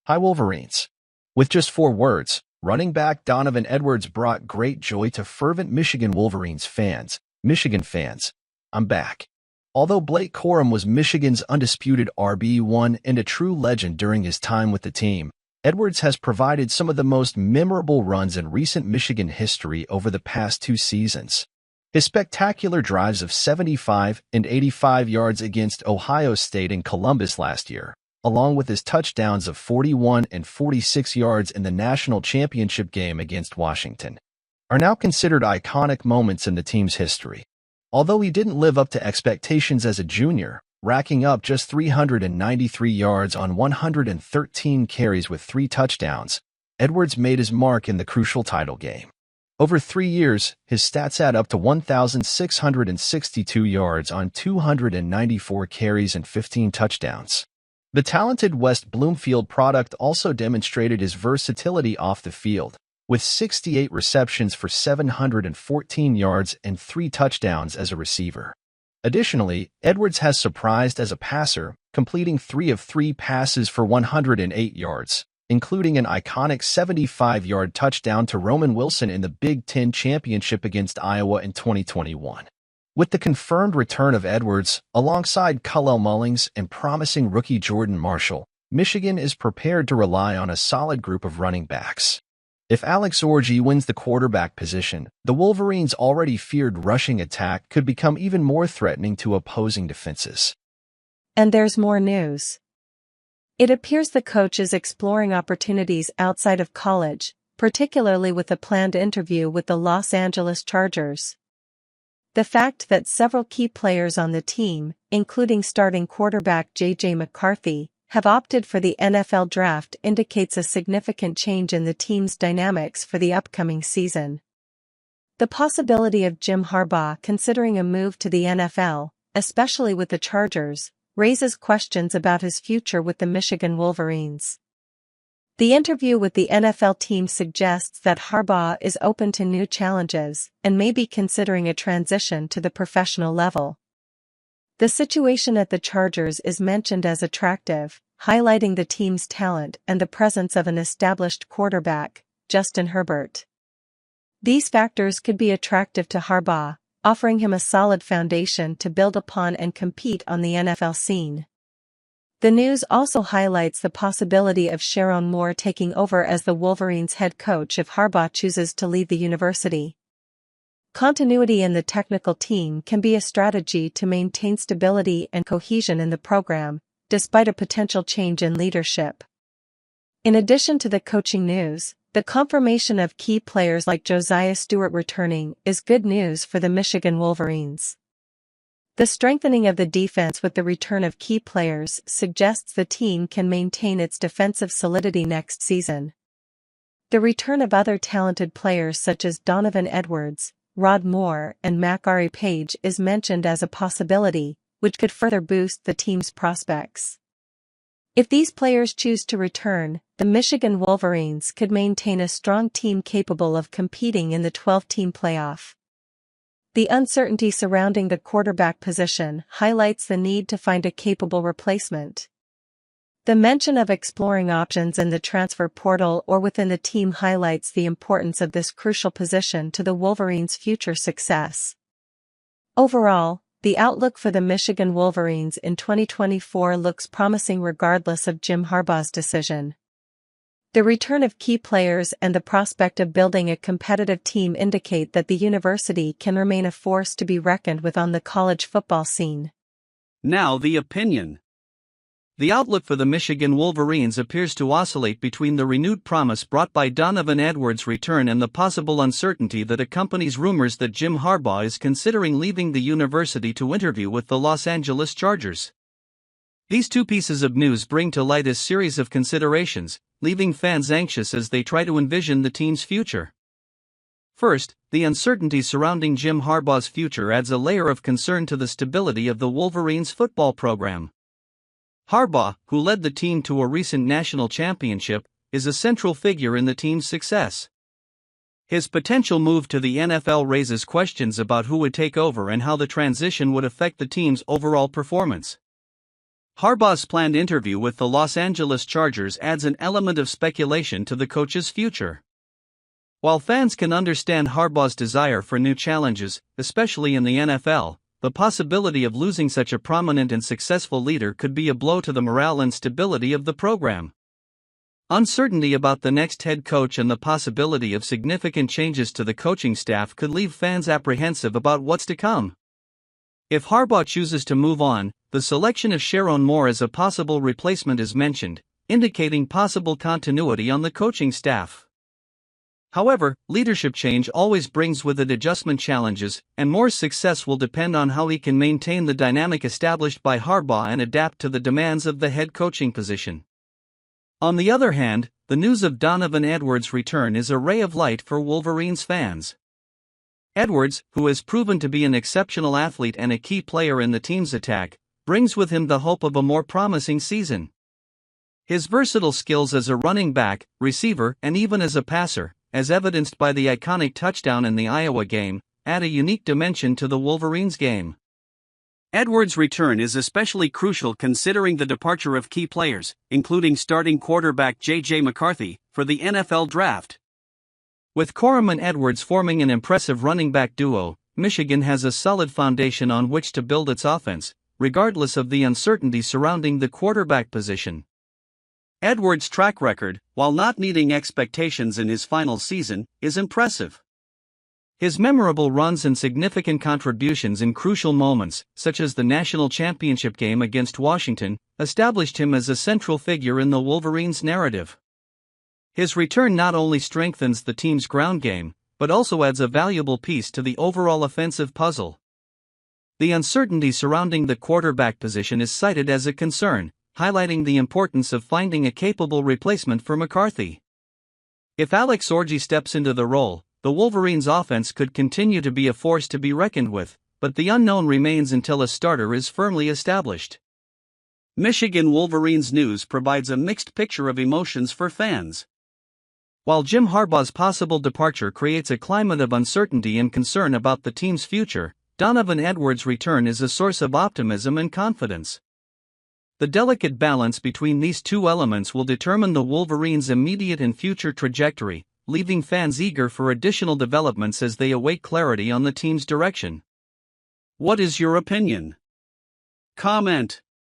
Hi Wolverines. With just 4 words, running back Donovan Edwards brought great joy to fervent Michigan Wolverines fans. Michigan fans, I'm back. Although Blake Corum was Michigan's undisputed RB1 and a true legend during his time with the team, Edwards has provided some of the most memorable runs in recent Michigan history over the past 2 seasons. His spectacular drives of 75 and 85 yards against Ohio State and Columbus last year, along with his touchdowns of 41 and 46 yards in the national championship game against Washington, are now considered iconic moments in the team's history. Although he didn't live up to expectations as a junior, racking up just 393 yards on 113 carries with 3 touchdowns, Edwards made his mark in the crucial title game. Over 3 years, his stats add up to 1,662 yards on 294 carries and 15 touchdowns. The talented West Bloomfield product also demonstrated his versatility off the field, with 68 receptions for 714 yards and 3 touchdowns as a receiver. Additionally, Edwards has surprised as a passer, completing 3 of 3 passes for 108 yards, including an iconic 75-yard touchdown to Roman Wilson in the Big Ten Championship against Iowa in 2021. With the confirmed return of Edwards, alongside Khalil Mullings and promising rookie Jordan Marshall, Michigan is prepared to rely on a solid group of running backs. If Alex Orji wins the quarterback position, the Wolverines' already feared rushing attack could become even more threatening to opposing defenses. And there's more news. It appears the coach is exploring opportunities outside of college, particularly with a planned interview with the Los Angeles Chargers. The fact that several key players on the team, including starting quarterback J.J. McCarthy, have opted for the NFL draft indicates a significant change in the team's dynamics for the upcoming season. The possibility of Jim Harbaugh considering a move to the NFL, especially with the Chargers, raises questions about his future with the Michigan Wolverines. The interview with the NFL team suggests that Harbaugh is open to new challenges and may be considering a transition to the professional level. The situation at the Chargers is mentioned as attractive, highlighting the team's talent and the presence of an established quarterback, Justin Herbert. These factors could be attractive to Harbaugh, offering him a solid foundation to build upon and compete on the NFL scene. The news also highlights the possibility of Sharon Moore taking over as the Wolverines' head coach if Harbaugh chooses to leave the university. Continuity in the technical team can be a strategy to maintain stability and cohesion in the program, despite a potential change in leadership. In addition to the coaching news, the confirmation of key players like Josiah Stewart returning is good news for the Michigan Wolverines. The strengthening of the defense with the return of key players suggests the team can maintain its defensive solidity next season. The return of other talented players such as Donovan Edwards, Rod Moore, and Macari Page is mentioned as a possibility, which could further boost the team's prospects. If these players choose to return, the Michigan Wolverines could maintain a strong team capable of competing in the 12-team playoff. The uncertainty surrounding the quarterback position highlights the need to find a capable replacement. The mention of exploring options in the transfer portal or within the team highlights the importance of this crucial position to the Wolverines' future success. Overall, the outlook for the Michigan Wolverines in 2024 looks promising regardless of Jim Harbaugh's decision. The return of key players and the prospect of building a competitive team indicate that the university can remain a force to be reckoned with on the college football scene. Now the opinion. The outlook for the Michigan Wolverines appears to oscillate between the renewed promise brought by Donovan Edwards' return and the possible uncertainty that accompanies rumors that Jim Harbaugh is considering leaving the university to interview with the Los Angeles Chargers. These 2 pieces of news bring to light a series of considerations, leaving fans anxious as they try to envision the team's future. First, the uncertainty surrounding Jim Harbaugh's future adds a layer of concern to the stability of the Wolverines' football program. Harbaugh, who led the team to a recent national championship, is a central figure in the team's success. His potential move to the NFL raises questions about who would take over and how the transition would affect the team's overall performance. Harbaugh's planned interview with the Los Angeles Chargers adds an element of speculation to the coach's future. While fans can understand Harbaugh's desire for new challenges, especially in the NFL, the possibility of losing such a prominent and successful leader could be a blow to the morale and stability of the program. Uncertainty about the next head coach and the possibility of significant changes to the coaching staff could leave fans apprehensive about what's to come. If Harbaugh chooses to move on, the selection of Sharon Moore as a possible replacement is mentioned, indicating possible continuity on the coaching staff. However, leadership change always brings with it adjustment challenges, and Moore's success will depend on how he can maintain the dynamic established by Harbaugh and adapt to the demands of the head coaching position. On the other hand, the news of Donovan Edwards' return is a ray of light for Wolverines fans. Edwards, who has proven to be an exceptional athlete and a key player in the team's attack, brings with him the hope of a more promising season. His versatile skills as a running back, receiver, and even as a passer, as evidenced by the iconic touchdown in the Iowa game, add a unique dimension to the Wolverines' game. Edwards' return is especially crucial considering the departure of key players, including starting quarterback J.J. McCarthy, for the NFL Draft. With Corum and Edwards forming an impressive running back duo, Michigan has a solid foundation on which to build its offense, regardless of the uncertainty surrounding the quarterback position. Edwards' track record, while not meeting expectations in his final season, is impressive. His memorable runs and significant contributions in crucial moments, such as the national championship game against Washington, established him as a central figure in the Wolverines' narrative. His return not only strengthens the team's ground game, but also adds a valuable piece to the overall offensive puzzle. The uncertainty surrounding the quarterback position is cited as a concern, highlighting the importance of finding a capable replacement for McCarthy. If Alex Orji steps into the role, the Wolverines' offense could continue to be a force to be reckoned with, but the unknown remains until a starter is firmly established. Michigan Wolverines news provides a mixed picture of emotions for fans. While Jim Harbaugh's possible departure creates a climate of uncertainty and concern about the team's future, Donovan Edwards' return is a source of optimism and confidence. The delicate balance between these two elements will determine the Wolverines' immediate and future trajectory, leaving fans eager for additional developments as they await clarity on the team's direction. What is your opinion? Comment.